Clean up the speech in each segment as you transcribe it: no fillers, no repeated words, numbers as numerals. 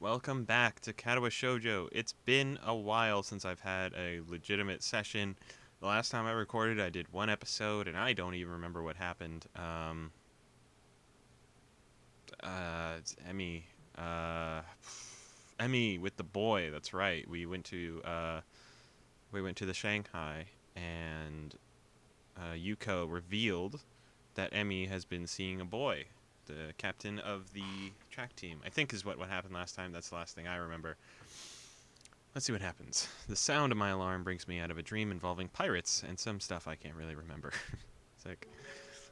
Welcome back to Katawa Shoujo. It's been a while since I've had a legitimate session. The last time I recorded, I did one episode, and I don't even remember what happened. It's Emmy. Uh, Emmy with the boy. That's right. We went to the Shanghai, and Yuko revealed that Emmy has been seeing a boy, the captain of the track team. I think is what happened last time. That's the last thing I remember. Let's see what happens. The sound of my alarm brings me out of a dream involving pirates and some stuff I can't really remember. It's like,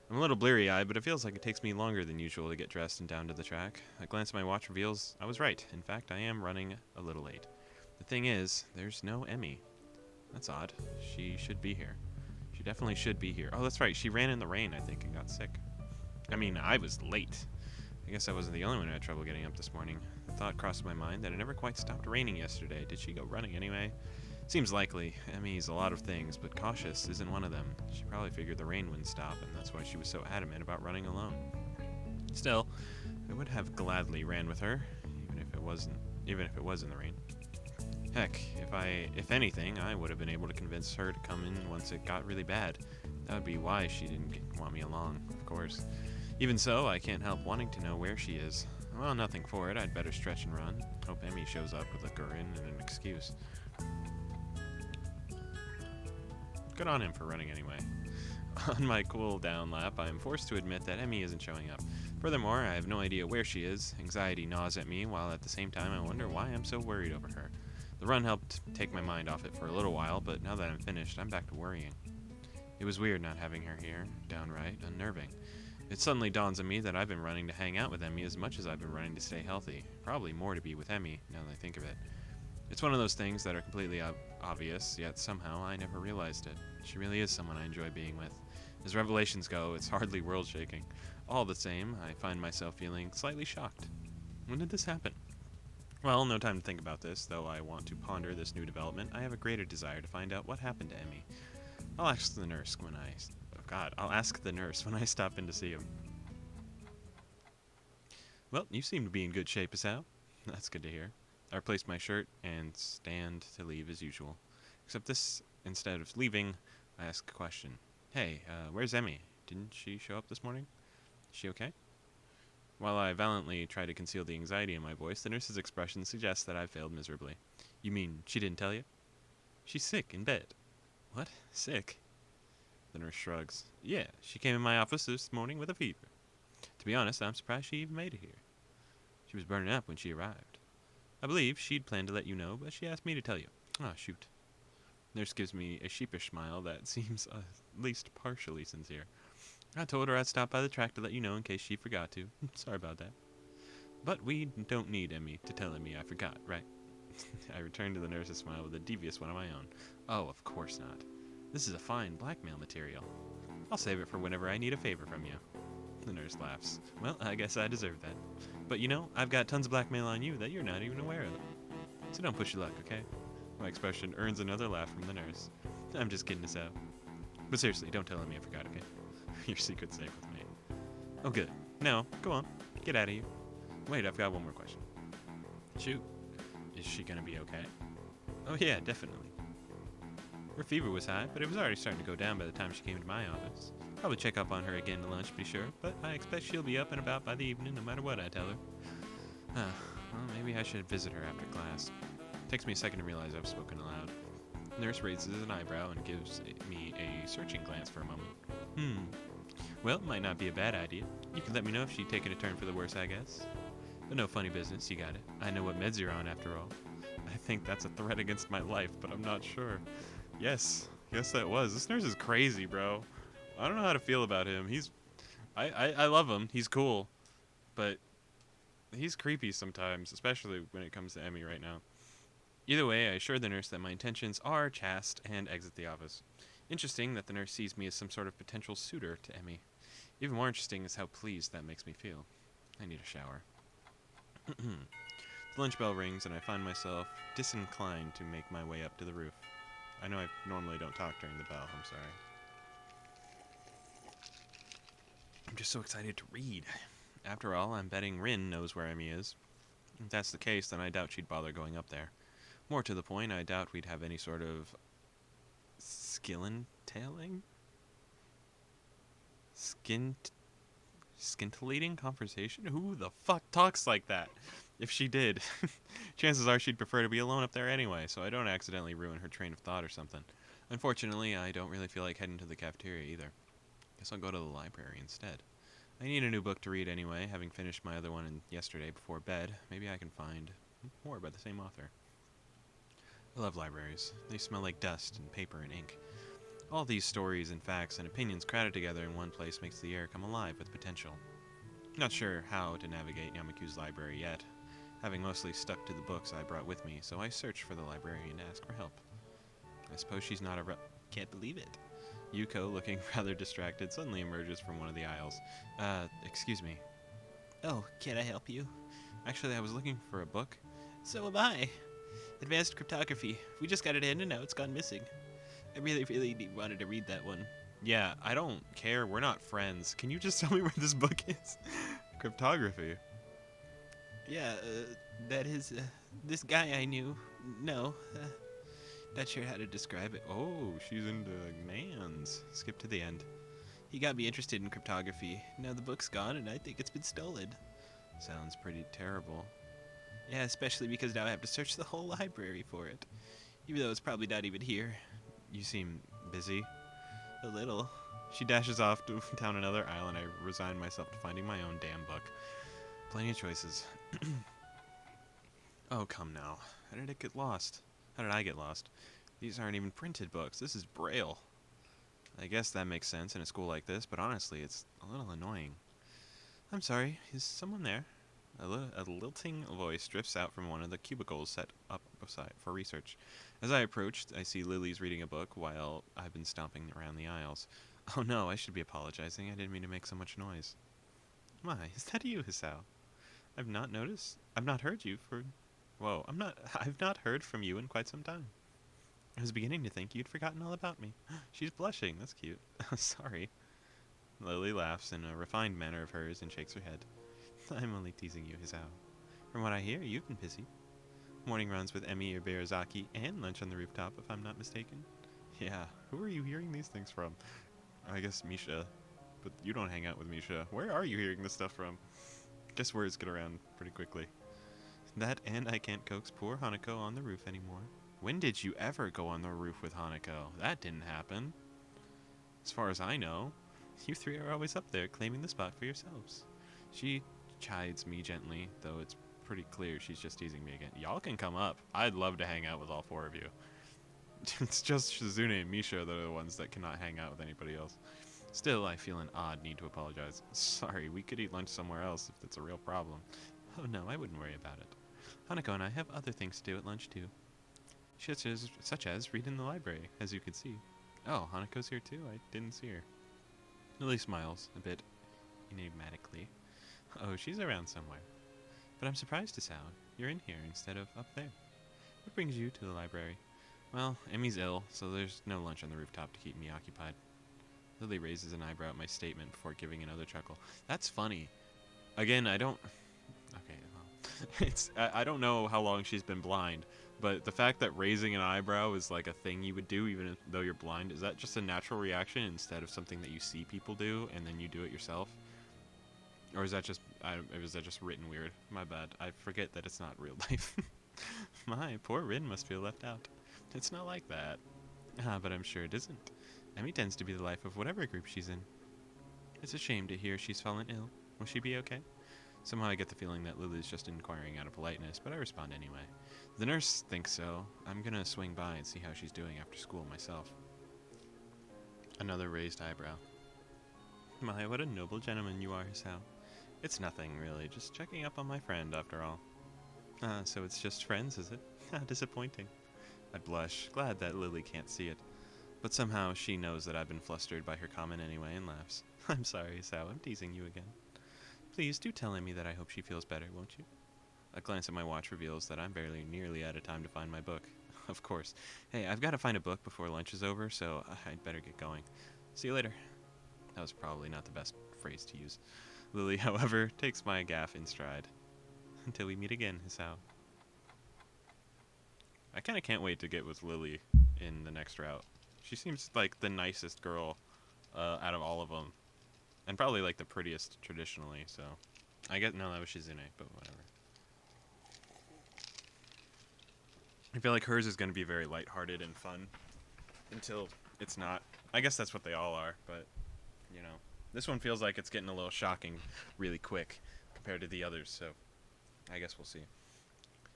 I'm a little bleary-eyed, but it feels like it takes me longer than usual to get dressed and down to the track. A glance at my watch reveals I was right. In fact, I am running a little late. The thing is, there's no Emmy. That's odd. She should be here. She definitely should be here. Oh, that's right. She ran in the rain, I think, and got sick. I mean, I was late. I guess I wasn't the only one who had trouble getting up this morning. The thought crossed my mind that it never quite stopped raining yesterday. Did she go running anyway? Seems likely. Emmy's a lot of things, but cautious isn't one of them. She probably figured the rain wouldn't stop, and that's why she was so adamant about running alone. Still, I would have gladly ran with her, even if it was in the rain. Heck, if anything, I would have been able to convince her to come in once it got really bad. That would be why she didn't want me along, of course. Even so, I can't help wanting to know where she is. Well, nothing for it. I'd better stretch and run. Hope Emmy shows up with a Gurin and an excuse. Good on him for running anyway. On my cool down lap, I am forced to admit that Emmy isn't showing up. Furthermore, I have no idea where she is. Anxiety gnaws at me, while at the same time I wonder why I'm so worried over her. The run helped take my mind off it for a little while, but now that I'm finished, I'm back to worrying. It was weird not having her here, downright unnerving. It suddenly dawns on me that I've been running to hang out with Emmy as much as I've been running to stay healthy. Probably more to be with Emmy, now that I think of it. It's one of those things that are completely obvious, yet somehow I never realized it. She really is someone I enjoy being with. As revelations go, it's hardly world-shaking. All the same, I find myself feeling slightly shocked. When did this happen? Well, no time to think about this, though I want to ponder this new development. I have a greater desire to find out what happened to Emmy. I'll ask the nurse when I... Oh God, I'll ask the nurse when I stop in to see him. Well, you seem to be in good shape, Asao. That's good to hear. I replace my shirt and stand to leave as usual. Except this, instead of leaving, I ask a question. Hey, where's Emmy? Didn't she show up this morning? Is she okay? While I valiantly try to conceal the anxiety in my voice, the nurse's expression suggests that I've failed miserably. You mean she didn't tell you? She's sick in bed. What? Sick? The nurse shrugs. Yeah, she came in my office this morning with a fever. To be honest, I'm surprised she even made it here. She was burning up when she arrived. I believe she'd planned to let you know, but she asked me to tell you. Ah, shoot. Nurse gives me a sheepish smile that seems at least partially sincere. I told her I'd stop by the track to let you know in case she forgot to. Sorry about that. But we don't need Emmy to tell Emmy I forgot, right? I returned to the nurse's smile with a devious one of my own. Oh, of course not. This is a fine blackmail material. I'll save it for whenever I need a favor from you. The nurse laughs. Well, I guess I deserve that. But you know, I've got tons of blackmail on you that you're not even aware of. So don't push your luck, okay? My expression earns another laugh from the nurse. I'm just kidding us out. But seriously, don't tell Emmy I forgot, okay? Your secret's safe with me. Oh, good. Now, go on. Get out of here. Wait, I've got one more question. Shoot. Is she gonna be okay? Oh yeah, definitely. Her fever was high, but it was already starting to go down by the time she came to my office. Probably check up on her again at lunch to be sure, but I expect she'll be up and about by the evening no matter what I tell her. Well, maybe I should visit her after class. Takes me a second to realize I've spoken aloud. Nurse raises an eyebrow and gives me a searching glance for a moment. Well, it might not be a bad idea. You can let me know if she'd taken a turn for the worse, I guess. But no funny business, you got it. I know what meds you're on, after all. I think that's a threat against my life, but I'm not sure. Yes, that was. This nurse is crazy, bro. I don't know how to feel about him. I love him. He's cool. But he's creepy sometimes, especially when it comes to Emmy right now. Either way, I assure the nurse that my intentions are chaste and exit the office. Interesting that the nurse sees me as some sort of potential suitor to Emmy. Even more interesting is how pleased that makes me feel. I need a shower. The lunch bell rings and I find myself disinclined to make my way up to the roof. I know I normally don't talk during the bell, I'm sorry. I'm just so excited to read. After all, I'm betting Rin knows where Emmy is. If that's the case, then I doubt she'd bother going up there. More to the point, I doubt we'd have any sort of skillentailing? Skin scintillating conversation? Who the fuck talks like that? If she did, chances are she'd prefer to be alone up there anyway, so I don't accidentally ruin her train of thought or something. Unfortunately, I don't really feel like heading to the cafeteria either. Guess I'll go to the library instead. I need a new book to read anyway, having finished my other one yesterday before bed. Maybe I can find more by the same author. I love libraries. They smell like dust and paper and ink. All these stories and facts and opinions crowded together in one place makes the air come alive with potential. Not sure how to navigate Yamaku's library yet, having mostly stuck to the books I brought with me, so I search for the librarian to ask for help. I suppose she's not can't believe it. Yuko, looking rather distracted, suddenly emerges from one of the aisles. Excuse me. Oh, can I help you? Actually, I was looking for a book. So am I. Advanced Cryptography. We just got it in and now it's gone missing. I really wanted to read that one. Yeah, I don't care. We're not friends. Can you just tell me where this book is? Cryptography. Yeah, that is, this guy I knew. No, not sure how to describe it. Oh, she's into mans. Skip to the end. He got me interested in cryptography. Now the book's gone and I think it's been stolen. Sounds pretty terrible. Yeah, especially because now I have to search the whole library for it. Even though it's probably not even here. You seem busy. A little. She dashes off down another aisle and I resign myself to finding my own damn book. Plenty of choices. Oh, come now. How did it get lost? How did I get lost? These aren't even printed books. This is Braille. I guess that makes sense in a school like this, but honestly, it's a little annoying. I'm sorry. Is someone there? A lilting voice drifts out from one of the cubicles set up beside for research. As I approached, I see Lily's reading a book while I've been stomping around the aisles. Oh no, I should be apologizing. I didn't mean to make so much noise. My, is that you, Hisao? I've not heard you for... Whoa, I've not heard from you in quite some time. I was beginning to think you'd forgotten all about me. She's blushing, that's cute. Sorry. Lily laughs in a refined manner of hers and shakes her head. I'm only teasing you, Hisao. From what I hear, you've been busy. Morning runs with Emi or Berazaki and lunch on the rooftop, if I'm not mistaken. Yeah, who are you hearing these things from? I guess Misha. But you don't hang out with Misha. Where are you hearing this stuff from? Guess words get around pretty quickly. That and I can't coax poor Hanako on the roof anymore. When did you ever go on the roof with Hanako? That didn't happen. As far as I know, you three are always up there claiming the spot for yourselves. She chides me gently, though it's pretty clear she's just teasing me again. Y'all can come up. I'd love to hang out with all four of you. It's just Shizune and Misha that are the ones that cannot hang out with anybody else. Still, I feel an odd need to apologize. Sorry, we could eat lunch somewhere else if it's a real problem. Oh no, I wouldn't worry about it. Hanako and I have other things to do at lunch too. Such as read in the library, as you can see. Oh, Hanako's here too? I didn't see her. Lily smiles, a bit enigmatically. Oh, she's around somewhere. But I'm surprised, Hisao. You're in here instead of up there. What brings you to the library? Well, Emmy's ill, so there's no lunch on the rooftop to keep me occupied. Lily raises an eyebrow at my statement before giving another chuckle. That's funny. Again, I don't... Okay, well... I don't know how long she's been blind, but the fact that raising an eyebrow is like a thing you would do even though you're blind, is that just a natural reaction instead of something that you see people do and then you do it yourself? Or is that just written weird? My bad. I forget that it's not real life. My, poor Rin must feel left out. It's not like that. But I'm sure it isn't. Emmy tends to be the life of whatever group she's in. It's a shame to hear she's fallen ill. Will she be okay? Somehow I get the feeling that Lily's just inquiring out of politeness, but I respond anyway. The nurse thinks so. I'm gonna swing by and see how she's doing after school myself. Another raised eyebrow. My, what a noble gentleman you are, Hisao. It's nothing, really. Just checking up on my friend, after all. So it's just friends, is it? How disappointing. I blush, glad that Lily can't see it. But somehow she knows that I've been flustered by her comment anyway and laughs. I'm sorry, Hisao. I'm teasing you again. Please do tell Amy that I hope she feels better, won't you? A glance at my watch reveals that I'm barely nearly out of time to find my book. Of course. Hey, I've got to find a book before lunch is over, so I'd better get going. See you later. That was probably not the best phrase to use. Lily, however, takes my gaffe in stride. Until we meet again, Hisao. I kind of can't wait to get with Lily in the next route. She seems like the nicest girl out of all of them. And probably like the prettiest traditionally, so. I guess, no, that was Shizune, but whatever. I feel like hers is going to be very lighthearted and fun until it's not. I guess that's what they all are, but, you know. This one feels like it's getting a little shocking really quick compared to the others, so I guess we'll see.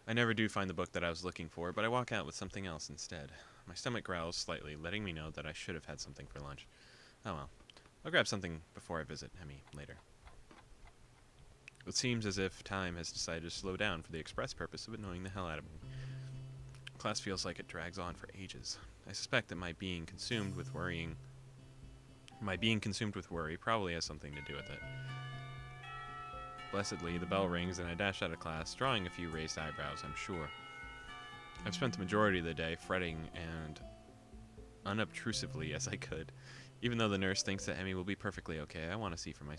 I never do find the book that I was looking for, but I walk out with something else instead. My stomach growls slightly, letting me know that I should have had something for lunch. Oh well. I'll grab something before I visit Hemi later. It seems as if time has decided to slow down for the express purpose of annoying the hell out of me. Class feels like it drags on for ages. I suspect that my being consumed with worry probably has something to do with it. Blessedly, the bell rings and I dash out of class, drawing a few raised eyebrows, I'm sure. I've spent the majority of the day fretting and unobtrusively as I could. Even though the nurse thinks that Emmy will be perfectly okay, I want to see for myself.